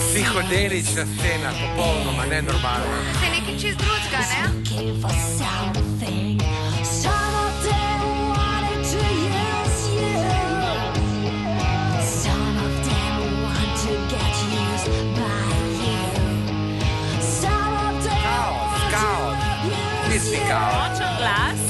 Psihodelična scena, popolnoma nenormalna. Se je nekaj čist drugega, ne? Kaos, čisti kaos. Močen glas.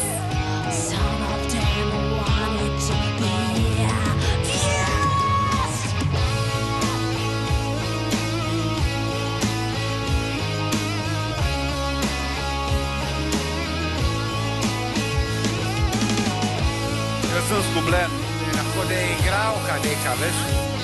Jaz sem zgubljen. Lahko da je igralka neka, veš?